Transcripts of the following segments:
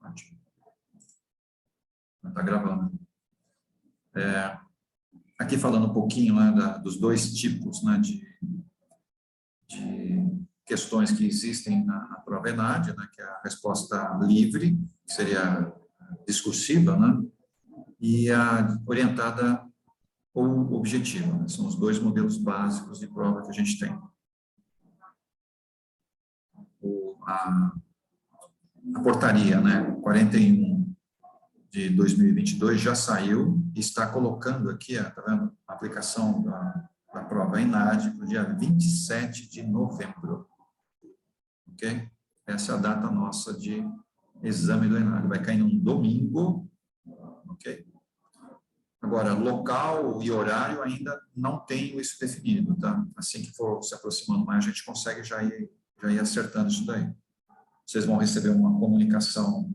Ótimo. Está gravando. Aqui falando um pouquinho, né, dos dois tipos, né, de questões que existem na prova ENAD, né, que é a resposta livre, que seria discursiva, né, e a orientada ou objetiva, né, são os dois modelos básicos de prova que a gente tem. A portaria, né, 41 de 2022 já saiu e está colocando aqui, tá vendo, a aplicação da prova ENAD para o dia 27 de novembro. Ok? Essa é a data nossa de exame do ENAD. Vai cair num domingo. Ok? Agora, local e horário ainda não tenho isso definido, tá? Assim que for se aproximando mais, a gente consegue já ir acertando isso daí. Vocês vão receber uma comunicação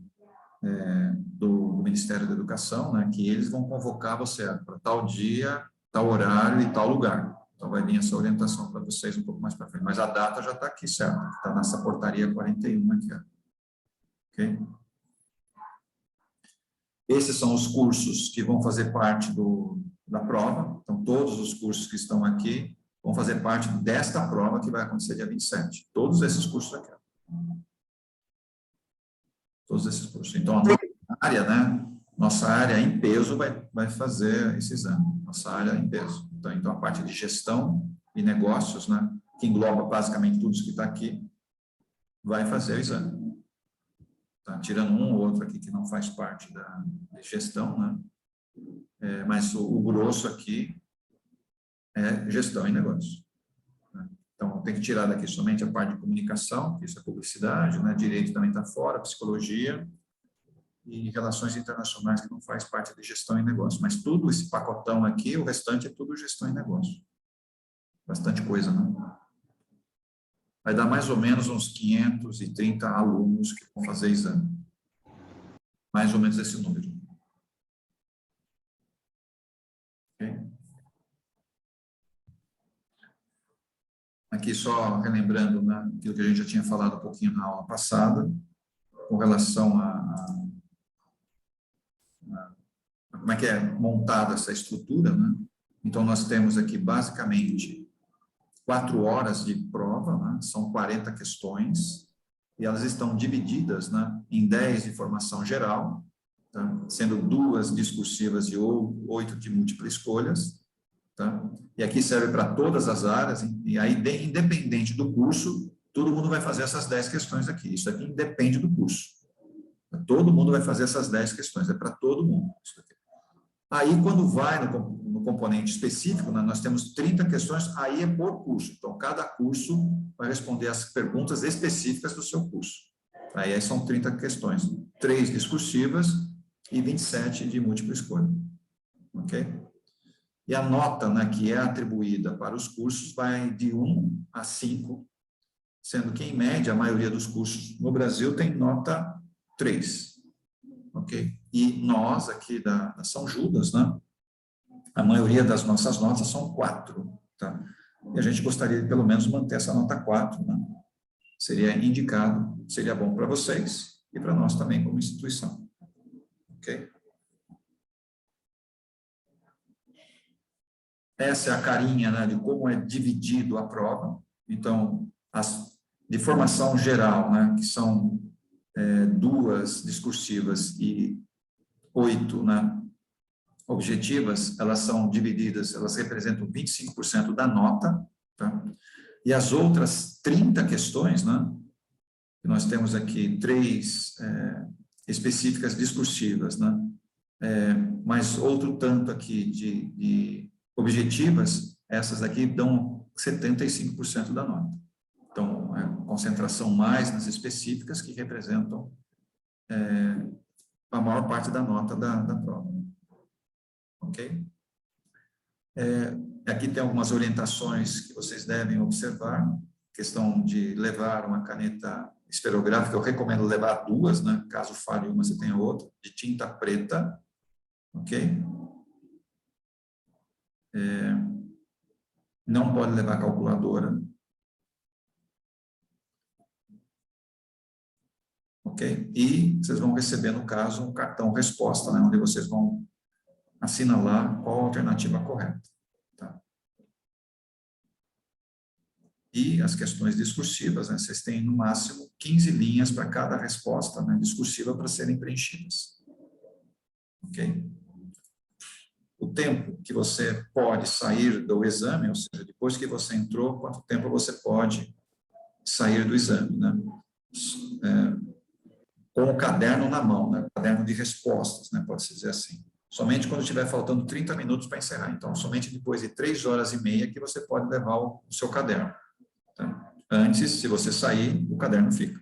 do Ministério da Educação, né, que eles vão convocar você para tal dia, tal horário e tal lugar. Então, vai vir essa orientação para vocês um pouco mais para frente. Mas a data já está aqui, certo? Está nessa portaria 41 aqui. Ok? Esses são os cursos que vão fazer parte da prova. Então, todos os cursos que estão aqui vão fazer parte desta prova que vai acontecer dia 27. Todos esses cursos aqui. Todos esses cursos. Então, a nossa área, né? Nossa área em peso vai fazer esse exame. Nossa área em peso. Então, a parte de gestão e negócios, né? Que engloba basicamente tudo isso que está aqui, vai fazer o exame. Tá? Tirando um ou outro aqui que não faz parte da gestão, né? Mas o grosso aqui é gestão e negócio. Né? Então, tem que tirar daqui somente a parte de comunicação, que isso é publicidade, né? Direito também está fora, psicologia e relações internacionais, que não faz parte de gestão e negócio. Mas tudo esse pacotão aqui, o restante é tudo gestão e negócio. Bastante coisa, né? Vai dar mais ou menos uns 530 alunos que vão fazer exame. Mais ou menos esse número. Okay? Aqui só relembrando, né, aquilo que a gente já tinha falado um pouquinho na aula passada, com relação a como é que é montada essa estrutura, né? Então, nós temos aqui, basicamente, 4 horas de prova, né? São 40 questões, e elas estão divididas, né, em 10 de formação geral, tá? Sendo 2 discursivas e 8 de múltipla escolhas, tá? E aqui serve para todas as áreas, e aí, independente do curso, todo mundo vai fazer essas 10 questões aqui. Isso aqui independe do curso. Todo mundo vai fazer essas 10 questões, é para todo mundo. Isso aqui. Aí, quando vai no componente específico, né, nós temos 30 questões, aí é por curso. Então, cada curso vai responder as perguntas específicas do seu curso. Aí são 30 questões, 3 discursivas e 27 de múltipla escolha. Ok? E a nota, né, que é atribuída para os cursos vai de 1 a 5, sendo que, em média, a maioria dos cursos no Brasil tem nota 3. Ok? E nós, aqui da São Judas, né, a maioria das nossas notas são 4. Tá? E a gente gostaria de, pelo menos, manter essa nota 4. Né? Seria indicado, seria bom para vocês e para nós também, como instituição. Ok? Essa é a carinha, né, de como é dividido a prova. Então, de formação geral, né, que são 2 discursivas e 8, né, objetivas, elas são divididas, elas representam 25% da nota, tá? E as outras 30 questões, né, que nós temos aqui 3 específicas discursivas, né, mas outro tanto aqui de objetivas, essas aqui dão 75% da nota. Então, concentração mais nas específicas que representam a maior parte da nota da prova. Ok? Aqui tem algumas orientações que vocês devem observar. Questão de levar uma caneta esferográfica, eu recomendo levar 2, né? Caso falhe uma, você tenha outra, de tinta preta. Ok? Não pode levar calculadora. ok? E vocês vão receber, no caso, um cartão resposta, né, onde vocês vão assinalar qual a alternativa correta. Tá? E as questões discursivas, né, vocês têm, no máximo, 15 linhas para cada resposta, né, discursiva para serem preenchidas. Ok? O tempo que você pode sair do exame, ou seja, depois que você entrou, quanto tempo você pode sair do exame, né? Com o caderno na mão, né? Caderno de respostas, né? Pode-se dizer assim. Somente quando estiver faltando 30 minutos para encerrar. Então, somente depois de 3 horas e meia que você pode levar o seu caderno. Tá? Antes, se você sair, o caderno fica.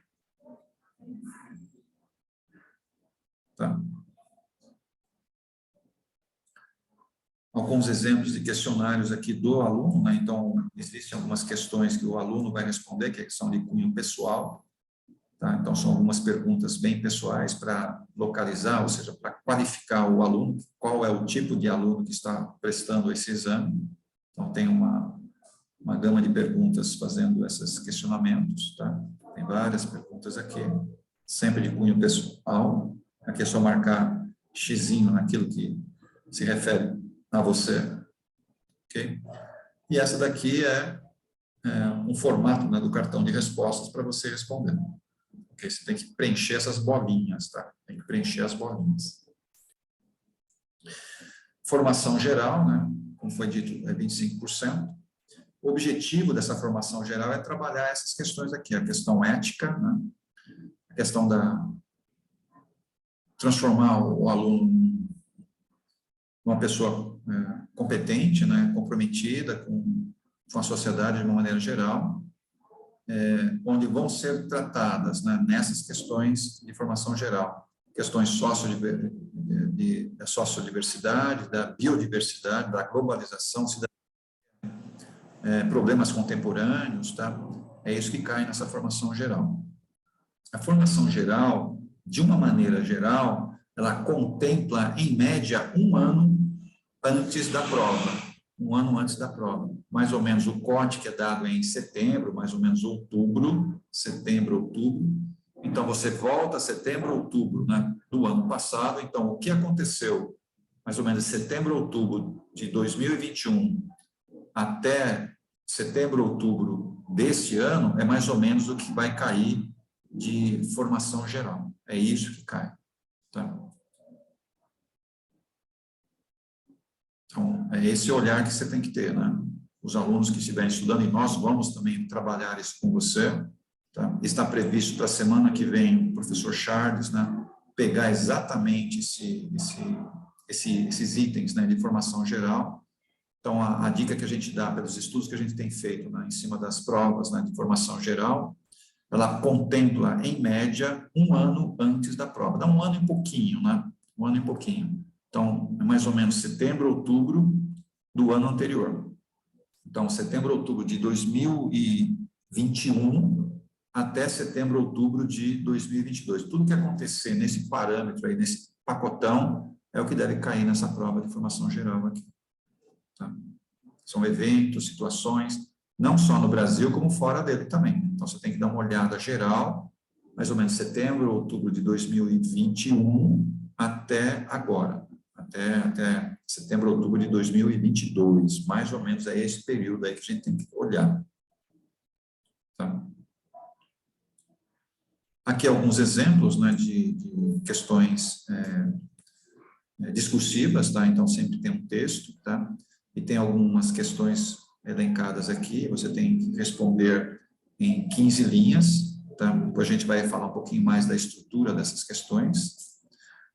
Tá? Alguns exemplos de questionários aqui do aluno, né? Então, existem algumas questões que o aluno vai responder, que são de cunho pessoal. Tá? Então, são algumas perguntas bem pessoais para localizar, ou seja, para qualificar o aluno, qual é o tipo de aluno que está prestando esse exame. Então, tem uma gama de perguntas fazendo esses questionamentos. Tá? Tem várias perguntas aqui, sempre de cunho pessoal. Aqui é só marcar xizinho naquilo que se refere a você. Okay? E essa daqui é um formato, né, do cartão de respostas para você responder. Okay? Você tem que preencher essas bolinhas, tá? Tem que preencher as bolinhas. Formação geral, né? Como foi dito, é 25%. O objetivo dessa formação geral é trabalhar essas questões aqui, a questão ética, né? A questão da transformar o aluno uma pessoa competente, né, comprometida com a sociedade de uma maneira geral, onde vão ser tratadas, né, nessas questões de formação geral, questões da sociodiversidade, da biodiversidade, da globalização, problemas contemporâneos, tá? É isso que cai nessa formação geral. A formação geral, de uma maneira geral, ela contempla, em média, 1 ano antes da prova. 1 ano antes da prova. Mais ou menos o corte que é dado em setembro, mais ou menos outubro, setembro, outubro. Então, você volta a setembro, outubro, né, do ano passado. Então, o que aconteceu, mais ou menos setembro, outubro de 2021, até setembro, outubro deste ano, é mais ou menos o que vai cair de formação geral. É isso que cai. Tá? Então, é esse olhar que você tem que ter, né? Os alunos que estiverem estudando, e nós vamos também trabalhar isso com você, tá? Está previsto para a semana que vem o professor Charles, né, pegar exatamente esses itens, né, de formação geral. Então, a dica que a gente dá pelos estudos que a gente tem feito, né, em cima das provas, né, de formação geral, ela contempla, em média, 1 ano antes da prova. Dá 1 ano e pouquinho, né? 1 ano e pouquinho. Então, é mais ou menos setembro, outubro do ano anterior. Então, setembro, outubro de 2021 até setembro, outubro de 2022. Tudo que acontecer nesse parâmetro aí, nesse pacotão, é o que deve cair nessa prova de formação geral aqui. Tá? São eventos, situações, não só no Brasil, como fora dele também. Então, você tem que dar uma olhada geral, mais ou menos setembro, outubro de 2021 até agora. Até setembro, outubro de 2022. Mais ou menos é esse período aí que a gente tem que olhar. Tá? Aqui alguns exemplos, né, de questões discursivas, tá? Então, sempre tem um texto, tá? E tem algumas questões elencadas aqui, você tem que responder em 15 linhas, tá? Depois a gente vai falar um pouquinho mais da estrutura dessas questões.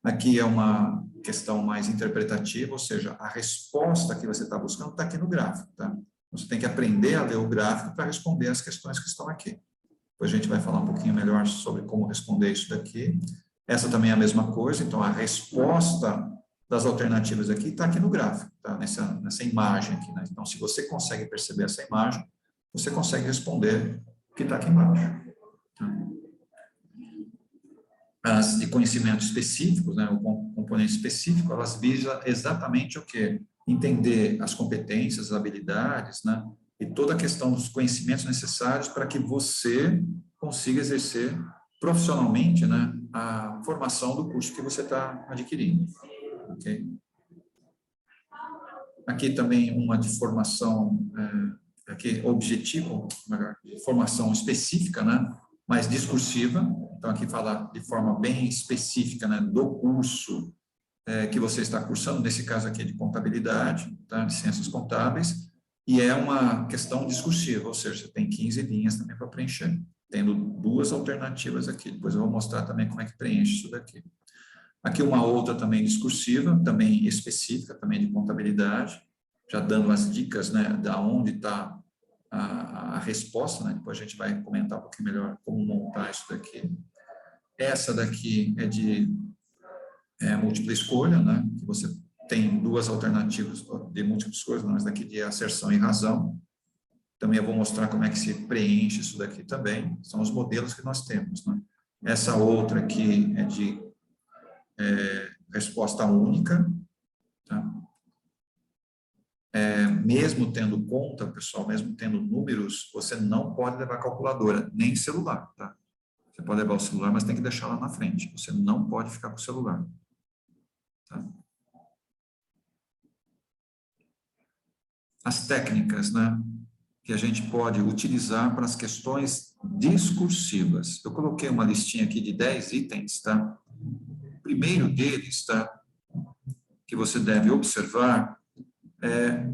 Aqui é uma questão mais interpretativa, ou seja, a resposta que você está buscando está aqui no gráfico, tá? Você tem que aprender a ler o gráfico para responder as questões que estão aqui. Depois a gente vai falar um pouquinho melhor sobre como responder isso daqui. Essa também é a mesma coisa, então a resposta das alternativas aqui está aqui no gráfico, tá? Nessa imagem aqui, né? Então, se você consegue perceber essa imagem, você consegue responder o que está aqui embaixo. Tá? As de conhecimento específicos, né, o componente específico, elas visam exatamente o quê? Entender as competências, as habilidades, né, e toda a questão dos conhecimentos necessários para que você consiga exercer profissionalmente, né, a formação do curso que você está adquirindo. Okay? Aqui também uma de formação, aqui objetivo, melhor, formação específica, né, mas discursiva. Então, aqui fala de forma bem específica, né, do curso que você está cursando, nesse caso aqui é de contabilidade, tá, de ciências contábeis, e é uma questão discursiva, ou seja, você tem 15 linhas também para preencher, tendo duas alternativas aqui. Depois eu vou mostrar também como é que preenche isso daqui. Aqui uma outra também discursiva, também específica, também de contabilidade, já dando as dicas, né, da onde está a resposta, né, depois a gente vai comentar um pouquinho melhor como montar isso daqui. Essa daqui é de múltipla escolha, né, que você tem duas alternativas de múltipla escolha, mas daqui de asserção e razão. Também eu vou mostrar como é que se preenche isso daqui também, são os modelos que nós temos, né. Essa outra aqui é de resposta única, tá? Mesmo tendo conta, pessoal, mesmo tendo números, você não pode levar calculadora, nem celular, tá? Você pode levar o celular, mas tem que deixar lá na frente. Você não pode ficar com o celular, tá? As técnicas, né, que a gente pode utilizar para as questões discursivas. Eu coloquei uma listinha aqui de 10 itens, tá? O primeiro deles, tá, que você deve observar é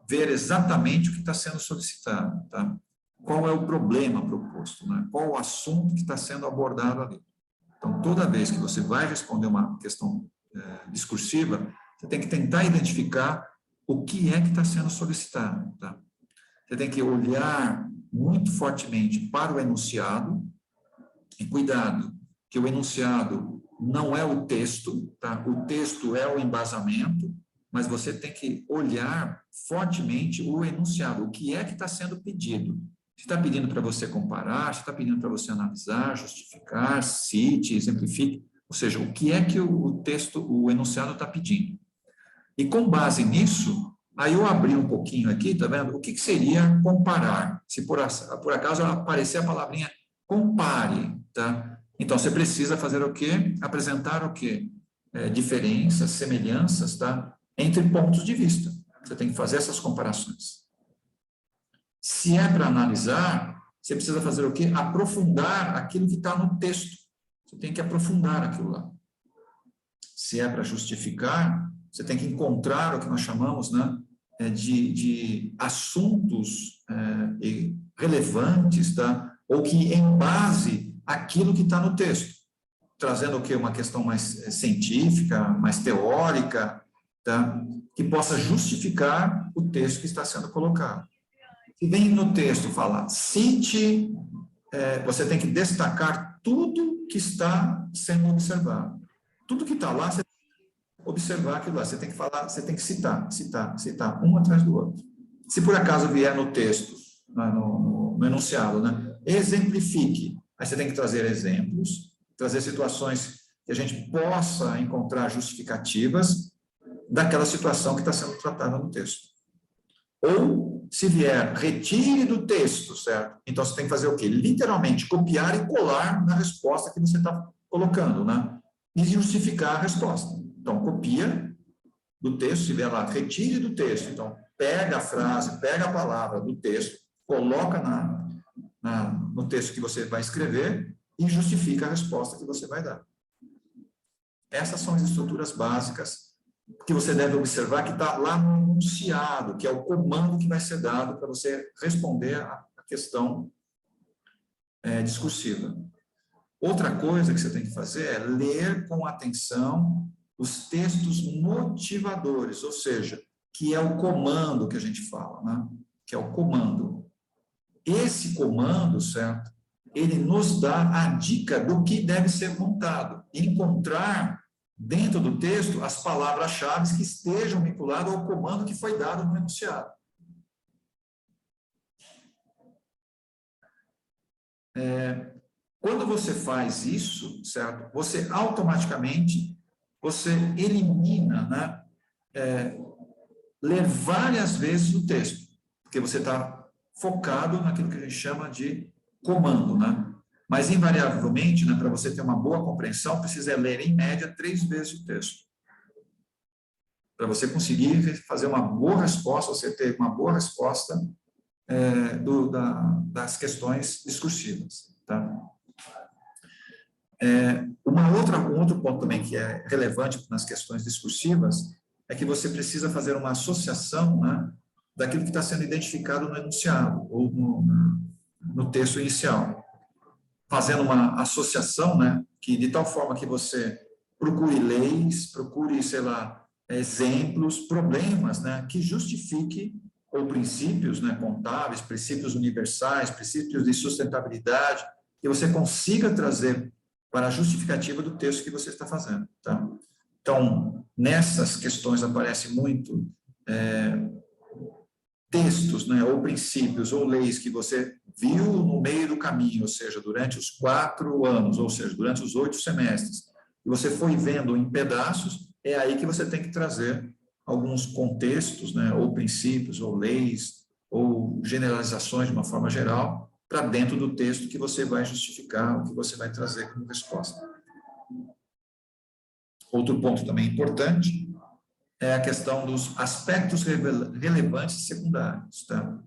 ver exatamente o que está sendo solicitado, tá? Qual é o problema proposto, né? Qual o assunto que está sendo abordado ali. Então, toda vez que você vai responder uma questão discursiva, você tem que tentar identificar o que é que está sendo solicitado, tá? Você tem que olhar muito fortemente para o enunciado, e cuidado, que o enunciado não é o texto, tá? O texto é o embasamento, mas você tem que olhar fortemente o enunciado, o que é que está sendo pedido. Se está pedindo para você comparar, se está pedindo para você analisar, justificar, cite, exemplifique, ou seja, o que é que o texto, o enunciado está pedindo. E com base nisso, aí eu abri um pouquinho aqui, tá vendo? O que seria comparar? Se por acaso aparecer a palavrinha compare, tá? Então, você precisa fazer o quê? Apresentar o quê? Diferenças, semelhanças, tá? Entre pontos de vista. Você tem que fazer essas comparações. Se é para analisar, você precisa fazer o quê? Aprofundar aquilo que está no texto. Você tem que aprofundar aquilo lá. Se é para justificar, você tem que encontrar o que nós chamamos, né, de assuntos relevantes, tá? Ou que embase aquilo que está no texto. Trazendo o quê? Uma questão mais científica, mais teórica, tá? Que possa justificar o texto que está sendo colocado. Se vem no texto falar, cite, você tem que destacar tudo que está sendo observado. Tudo que está lá, você tem que observar aquilo lá. Você tem que falar, você tem que citar, um atrás do outro. Se por acaso vier no texto, no enunciado, né, exemplifique. Aí você tem que trazer exemplos, trazer situações que a gente possa encontrar justificativas daquela situação que está sendo tratada no texto. Ou, se vier, retire do texto, certo? Então, você tem que fazer o quê? Literalmente, copiar e colar na resposta que você está colocando, né? E justificar a resposta. Então, copia do texto, se vier lá, retire do texto. Então, pega a frase, pega a palavra do texto, coloca no texto que você vai escrever e justifica a resposta que você vai dar. Essas são as estruturas básicas que você deve observar que está lá no enunciado, que é o comando que vai ser dado para você responder a questão discursiva. Outra coisa que você tem que fazer é ler com atenção os textos motivadores, ou seja, que é o comando que a gente fala, né? Que é o comando. Esse comando, certo? Ele nos dá a dica do que deve ser montado. Encontrar dentro do texto as palavras-chave que estejam vinculadas ao comando que foi dado no enunciado. Quando você faz isso, certo? Você automaticamente, você elimina, né? Ler várias vezes o texto, porque você está focado naquilo que a gente chama de comando, né? Mas, invariavelmente, né, para você ter uma boa compreensão, precisa ler, em média, 3 vezes o texto. Para você conseguir fazer uma boa resposta, você ter uma boa resposta das questões discursivas. Tá? Um outro ponto também que é relevante nas questões discursivas é que você precisa fazer uma associação, né, daquilo que está sendo identificado no enunciado ou no texto inicial. Fazendo uma associação, né, que de tal forma que você procure leis, procure, sei lá, exemplos, problemas, né, que justifique, ou princípios, né, contábeis, princípios universais, princípios de sustentabilidade, que você consiga trazer para a justificativa do texto que você está fazendo. Tá? Então, nessas questões aparece muito textos, né, ou princípios, ou leis que você viu no meio do caminho, ou seja, durante os 4 anos, ou seja, durante os 8 semestres, e você foi vendo em pedaços, é aí que você tem que trazer alguns contextos, né, ou princípios, ou leis, ou generalizações de uma forma geral, para dentro do texto que você vai justificar, o que você vai trazer como resposta. Outro ponto também importante é a questão dos aspectos relevantes e secundários. Tá?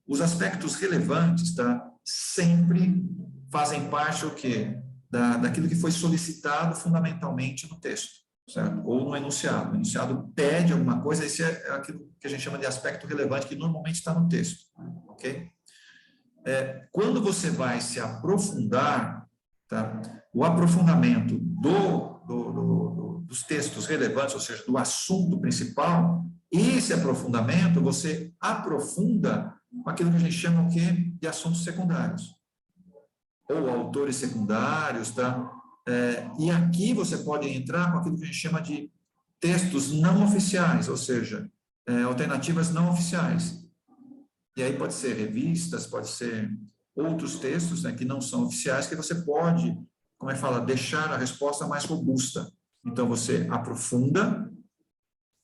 Os aspectos relevantes, tá, sempre fazem parte o quê? Daquilo que foi solicitado fundamentalmente no texto, certo? Ou no enunciado. O enunciado pede alguma coisa, esse é aquilo que a gente chama de aspecto relevante, que normalmente está no texto. Ok? Quando você vai se aprofundar, tá, o aprofundamento dos textos relevantes, ou seja, do assunto principal, esse aprofundamento você aprofunda com aquilo que a gente chama o quê? De assuntos secundários. Ou autores secundários, tá? E aqui você pode entrar com aquilo que a gente chama de textos não oficiais, ou seja, alternativas não oficiais. E aí pode ser revistas, pode ser outros textos, né, que não são oficiais, que você pode, como é que fala, deixar a resposta mais robusta. Então, você aprofunda,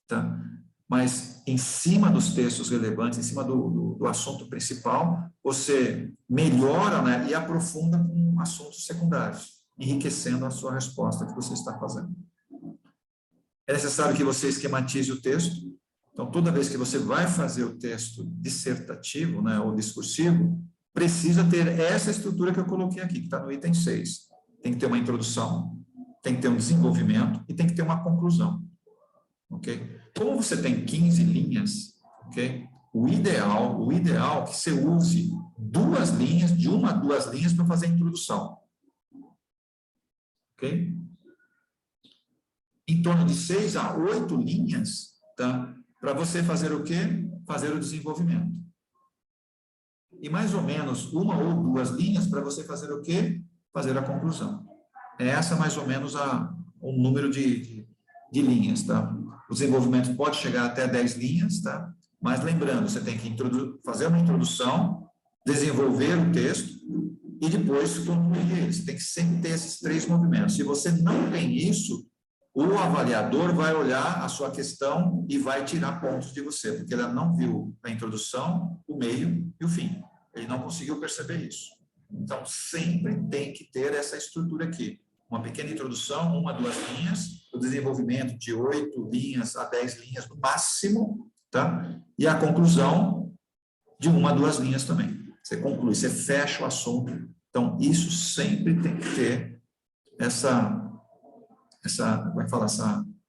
tá? Mas em cima dos textos relevantes, em cima do assunto principal, você melhora, né, e aprofunda com assuntos secundários, enriquecendo a sua resposta que você está fazendo. É necessário que você esquematize o texto. Então, toda vez que você vai fazer o texto dissertativo, né, ou discursivo, precisa ter essa estrutura que eu coloquei aqui, que está no item 6. Tem que ter uma introdução, tem que ter um desenvolvimento e tem que ter uma conclusão. Ok? Como você tem 15 linhas, ok? O ideal é que você use 2 linhas, de 1 a 2 linhas para fazer a introdução. Ok? Em torno de 6 a 8 linhas, tá? Para você fazer o quê? Fazer o desenvolvimento. E mais ou menos 1 ou 2 linhas para você fazer o quê? Fazer a conclusão. É essa mais ou menos o número de linhas, tá? O desenvolvimento pode chegar até 10 linhas, tá? Mas lembrando, você tem que fazer uma introdução, desenvolver o texto e depois concluir ele. Você tem que sempre ter esses 3 movimentos. Se você não tem isso, o avaliador vai olhar a sua questão e vai tirar pontos de você, porque ele não viu a introdução, o meio e o fim. Ele não conseguiu perceber isso. Então, sempre tem que ter essa estrutura aqui. Uma pequena introdução, 1 a 2 linhas, o desenvolvimento de 8 linhas a 10 linhas no máximo, tá? E a conclusão de 1 a 2 linhas também. Você conclui, você fecha o assunto. Então, isso sempre tem que ter como é que fala,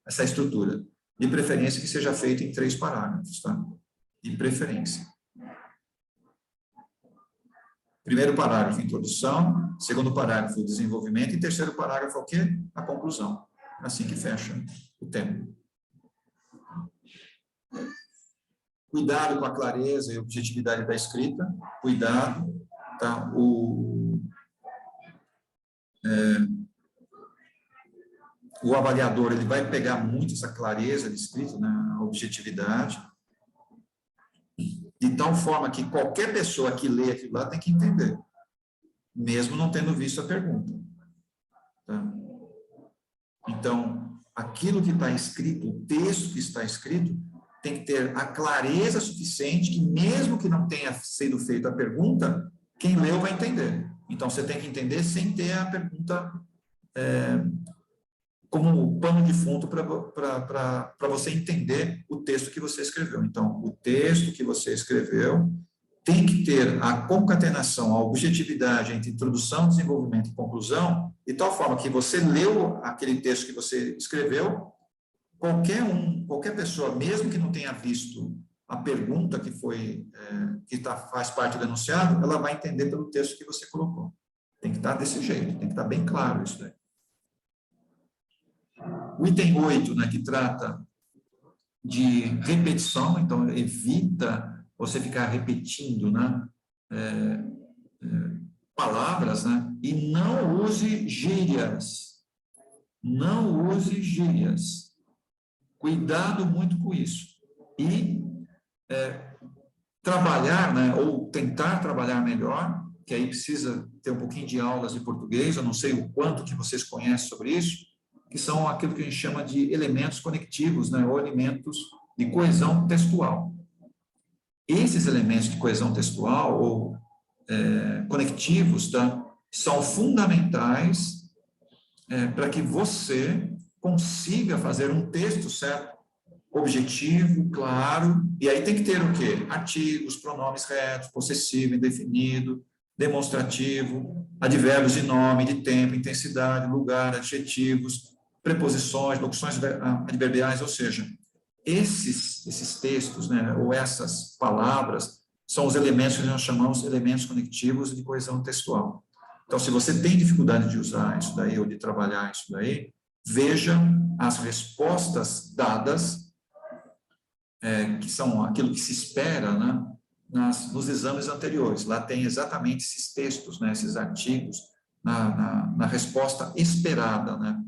essa estrutura. De preferência que seja feita em 3 parágrafos, tá? De preferência. Primeiro parágrafo, introdução. Segundo parágrafo, desenvolvimento. E terceiro parágrafo, o quê? A conclusão. Assim que fecha o tema. Cuidado com a clareza e objetividade da escrita. Cuidado, tá? O avaliador, ele vai pegar muito essa clareza de escrita, né? A objetividade. De tal forma que qualquer pessoa que lê aquilo lá tem que entender, mesmo não tendo visto a pergunta. Tá? Então, aquilo que está escrito, o texto que está escrito, tem que ter a clareza suficiente que, mesmo que não tenha sido feita a pergunta, quem leu vai entender. Então, você tem que entender sem ter a pergunta como pano de fundo para você entender o texto que você escreveu. Então, o texto que você escreveu tem que ter a concatenação, a objetividade entre introdução, desenvolvimento e conclusão, de tal forma que você leu aquele texto que você escreveu, qualquer pessoa, mesmo que não tenha visto a pergunta que faz parte do enunciado, ela vai entender pelo texto que você colocou. Tem que estar desse jeito, tem que estar bem claro isso daí. O item 8, né, que trata de repetição, então evita você ficar repetindo, né, palavras, né, e não use gírias. Não use gírias. Cuidado muito com isso. E trabalhar, né, ou tentar trabalhar melhor, que aí precisa ter um pouquinho de aulas de português, eu não sei o quanto que vocês conhecem sobre isso, que são aquilo que a gente chama de elementos conectivos, né, ou elementos de coesão textual. Esses elementos de coesão textual, ou conectivos, tá, são fundamentais para que você consiga fazer um texto, certo? Objetivo, claro, e aí tem que ter o quê? Artigos, pronomes retos, possessivo, indefinido, demonstrativo, advérbios de nome, de tempo, intensidade, lugar, adjetivos, preposições, locuções adverbiais, ou seja, esses textos, né, ou essas palavras, são os elementos que nós chamamos de elementos conectivos de coesão textual. Então, se você tem dificuldade de usar isso daí, ou de trabalhar isso daí, veja as respostas dadas, que são aquilo que se espera, né, nos exames anteriores. Lá tem exatamente esses textos, né, esses artigos, na resposta esperada, né.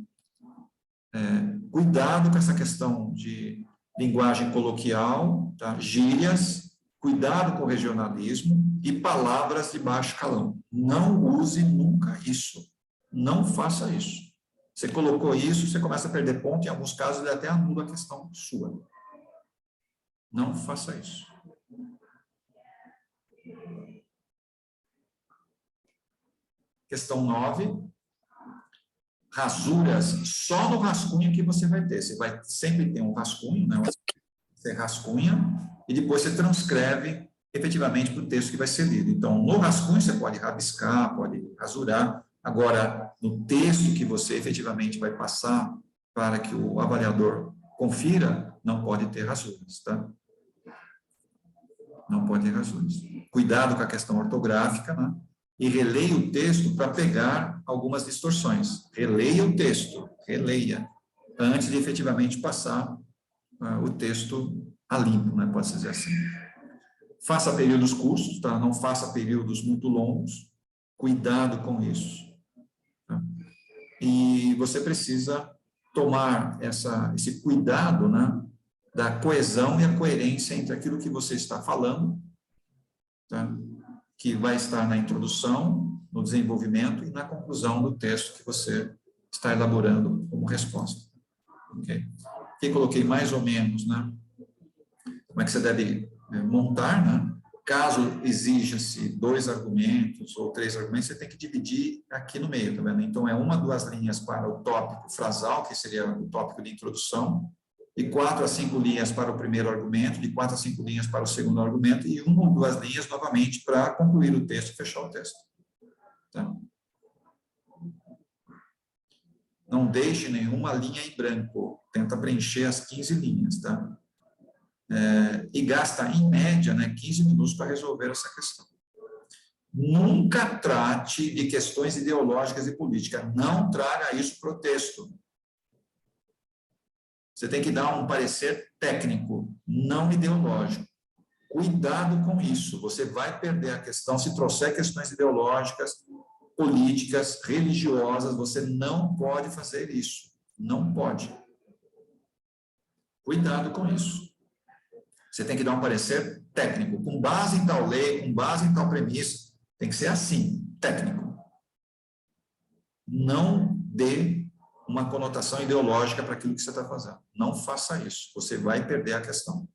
Cuidado com essa questão de linguagem coloquial, tá? Gírias, cuidado com o regionalismo e palavras de baixo calão. Não use nunca isso. Não faça isso. Você colocou isso, você começa a perder ponto, em alguns casos ele até anula a questão sua. Não faça isso. Questão 9. Rasuras, só no rascunho que você vai ter. Você vai sempre ter um rascunho, né? Você rascunha e depois você transcreve efetivamente para o texto que vai ser lido. Então, no rascunho você pode rabiscar, pode rasurar. Agora, no texto que você efetivamente vai passar para que o avaliador confira, não pode ter rasuras, tá? Não pode ter rasuras. Cuidado com a questão ortográfica, né? E releia o texto para pegar algumas distorções. Releia o texto, releia, antes de efetivamente passar o texto a limpo, né? Pode-se dizer assim. Faça períodos curtos, tá? Não faça períodos muito longos. Cuidado com isso. Tá? E você precisa tomar esse cuidado, né, da coesão e a coerência entre aquilo que você está falando, tá, que vai estar na introdução, no desenvolvimento e na conclusão do texto que você está elaborando como resposta. Ok? Aqui coloquei mais ou menos, né, como é que você deve montar, né? Caso exija-se 2 argumentos ou 3 argumentos, você tem que dividir aqui no meio, tá vendo? Então, é 1 a 2 linhas para o tópico frasal, que seria o tópico de introdução, e 4 a 5 linhas para o primeiro argumento, de 4 a 5 linhas para o segundo argumento, e 1 ou 2 linhas, novamente, para concluir o texto e fechar o texto. Tá? Não deixe nenhuma linha em branco, tenta preencher as 15 linhas, tá? E gasta, em média, né, 15 minutos para resolver essa questão. Nunca trate de questões ideológicas e políticas. Não traga isso para o texto. Você tem que dar um parecer técnico, não ideológico. Cuidado com isso. Você vai perder a questão se trouxer questões ideológicas, políticas, religiosas. Você não pode fazer isso. Não pode. Cuidado com isso. Você tem que dar um parecer técnico, com base em tal lei, com base em tal premissa. Tem que ser assim, técnico. Não dê uma conotação ideológica para aquilo que você está fazendo. Não faça isso. Você vai perder a questão.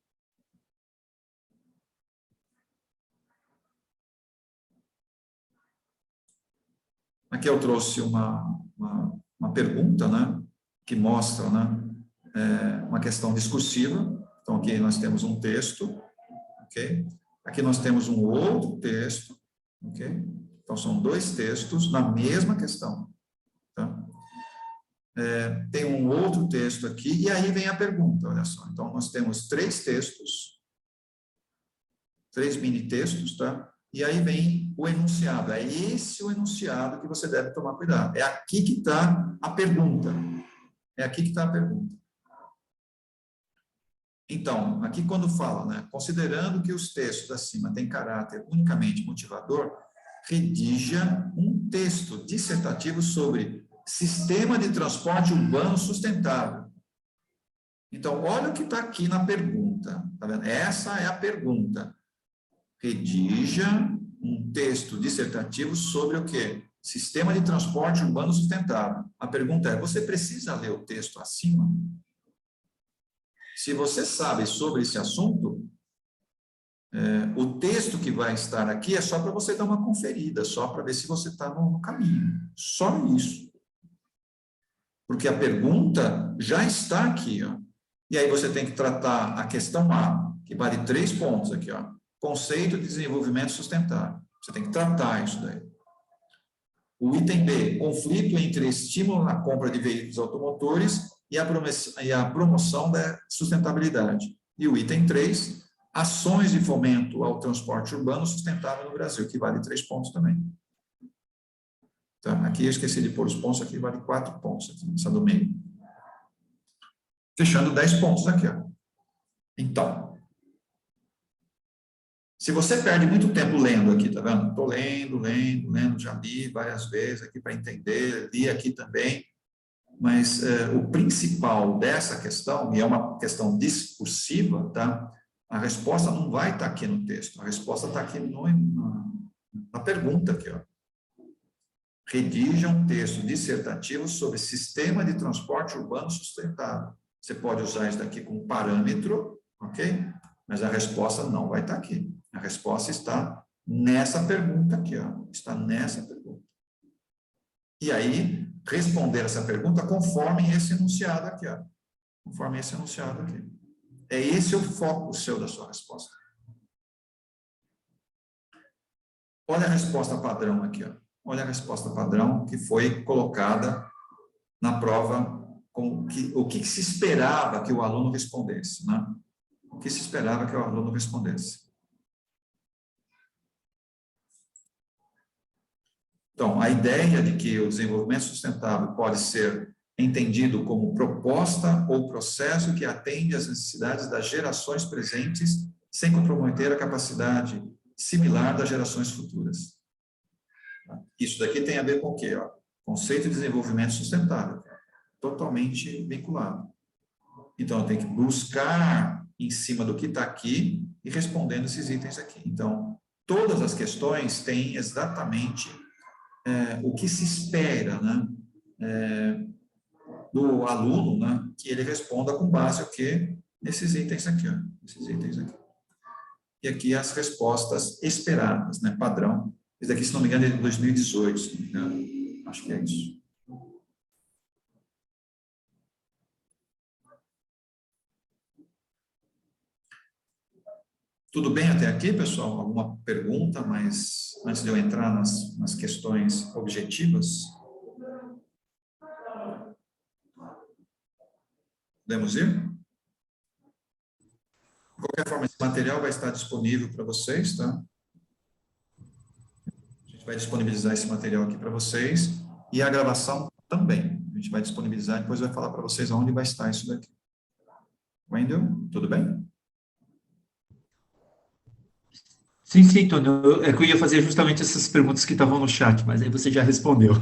Aqui eu trouxe uma pergunta, né, que mostra, né, uma questão discursiva. Então, aqui nós temos um texto, ok? Aqui nós temos um outro texto, ok? Então, são dois textos na mesma questão, tá? Tem um outro texto aqui, e aí vem a pergunta, olha só. Então, nós temos três textos, três mini-textos, tá? E aí vem o enunciado. É esse o enunciado que você deve tomar cuidado. É aqui que está a pergunta. É aqui que está a pergunta. Então, aqui quando fala, né, considerando que os textos acima têm caráter unicamente motivador, redija um texto dissertativo sobre sistema de transporte urbano sustentável. Então, olha o que está aqui na pergunta. Tá vendo? Essa é a pergunta. Redija um texto dissertativo sobre o quê? Sistema de transporte urbano sustentável. A pergunta é, você precisa ler o texto acima? Se você sabe sobre esse assunto, o texto que vai estar aqui é só para você dar uma conferida, só para ver se você está no caminho. Só isso. Porque a pergunta já está aqui, ó. E aí você tem que tratar a questão A, que vale 3 pontos aqui, ó. Conceito de desenvolvimento sustentável. Você tem que tratar isso daí. O item B, conflito entre estímulo na compra de veículos automotores e a promoção da sustentabilidade. E o item 3, ações de fomento ao transporte urbano sustentável no Brasil, que vale 3 pontos também. Tá? Aqui eu esqueci de pôr os pontos, aqui vale 4 pontos, aqui, essa do meio. Fechando 10 pontos aqui, ó. Então, se você perde muito tempo lendo aqui, tá vendo? Estou lendo, já li várias vezes aqui para entender, li aqui também, mas o principal dessa questão, e é uma questão discursiva, tá? A resposta não vai estar aqui no texto, a resposta está aqui na pergunta aqui, ó. Redija um texto dissertativo sobre sistema de transporte urbano sustentável. Você pode usar isso daqui como parâmetro, ok? Mas a resposta não vai estar aqui. A resposta está nessa pergunta aqui, ó. Está nessa pergunta. E aí, responder essa pergunta conforme esse enunciado aqui, ó. Conforme esse enunciado aqui. É esse o foco seu da sua resposta. Olha a resposta padrão aqui, ó. Olha a resposta padrão que foi colocada na prova, o que se esperava que o aluno respondesse, né? O que se esperava que o aluno respondesse. Então, a ideia de que o desenvolvimento sustentável pode ser entendido como proposta ou processo que atende às necessidades das gerações presentes, sem comprometer a capacidade similar das gerações futuras. Isso daqui tem a ver com o quê? Ó? Conceito de desenvolvimento sustentável, totalmente vinculado. Então, eu tenho que buscar em cima do que está aqui e respondendo esses itens aqui. Então, todas as questões têm exatamente o que se espera, né, do aluno, né, que ele responda com base ao quê? Nesses itens aqui, ó, esses itens aqui. E aqui as respostas esperadas, né, padrão. Esse daqui, se não me engano, é de 2018, se não me engano. Acho que é isso. Tudo bem até aqui, pessoal? Alguma pergunta, mas antes de eu entrar nas questões objetivas? Podemos ir? De qualquer forma, esse material vai estar disponível para vocês, tá? A gente vai disponibilizar esse material aqui para vocês e a gravação também. A gente vai disponibilizar, depois vai falar para vocês onde vai estar isso daqui. Wendel, tudo bem? Sim, Tony. Eu ia fazer justamente essas perguntas que estavam no chat, mas aí você já respondeu.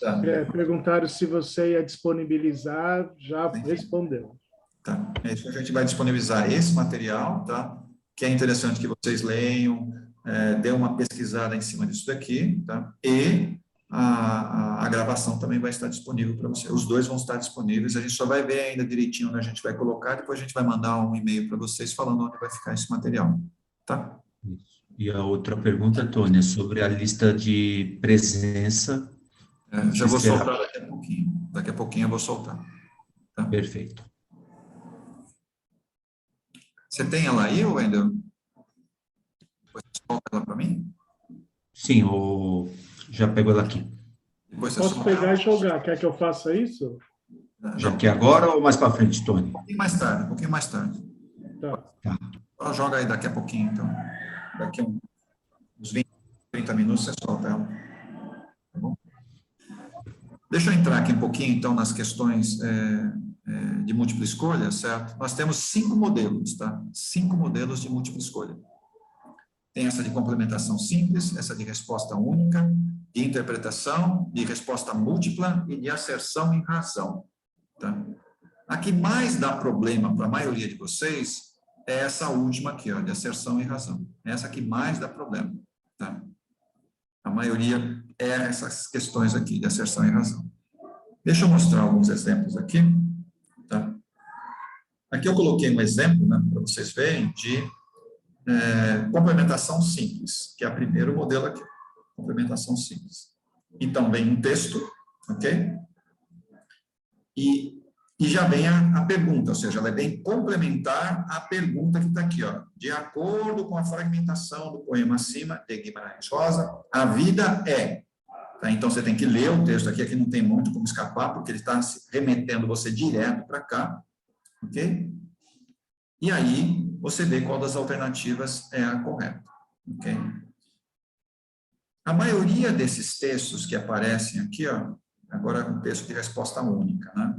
Tá. Perguntaram se você ia disponibilizar, já respondeu. Tá. É isso que a gente vai disponibilizar esse material, tá? Que é interessante que vocês leiam, dê uma pesquisada em cima disso daqui, tá? E a gravação também vai estar disponível para você. Os dois vão estar disponíveis, a gente só vai ver ainda direitinho onde a gente vai colocar, depois a gente vai mandar um e-mail para vocês falando onde vai ficar esse material, tá? E a outra pergunta, Tony, é sobre a lista de presença Já vou soltar daqui a pouquinho. Daqui a pouquinho eu vou soltar. Tá? Perfeito. Você tem ela aí, Wendel? Depois você solta ela para mim? Sim, já pegou ela aqui. Depois você Posso solta pegar ela. e jogar? Quer que eu faça isso? Já que agora ou mais para frente, Tony? Um pouquinho mais tarde, um pouquinho mais tarde. Tá. Tá. Ela joga aí daqui a pouquinho, então. Daqui a uns 20, 30 minutos você solta ela. Tá bom? Deixa eu entrar aqui um pouquinho, então, nas questões de múltipla escolha, certo? Nós temos 5 modelos, tá? 5 modelos de múltipla escolha. Tem essa de complementação simples, essa de resposta única, de interpretação, de resposta múltipla e de asserção em razão, tá? A que mais dá problema para a maioria de vocês é essa última aqui, ó, de asserção em razão. Essa que mais dá problema, tá? A maioria é essas questões aqui de asserção em razão. Deixa eu mostrar alguns exemplos aqui, tá? Aqui eu coloquei um exemplo, né, para vocês verem, de complementação simples, que é o primeiro modelo aqui, complementação simples. Então, vem um texto, ok? E já vem a pergunta, ou seja, ela vem complementar a pergunta que está aqui, ó. De acordo com a fragmentação do poema acima, de Guimarães Rosa, a vida é. Tá? Então, você tem que ler o texto aqui não tem muito como escapar, porque ele está remetendo você direto para cá, ok? E aí, você vê qual das alternativas é a correta, ok? A maioria desses textos que aparecem aqui, ó, agora é um texto de resposta única, né?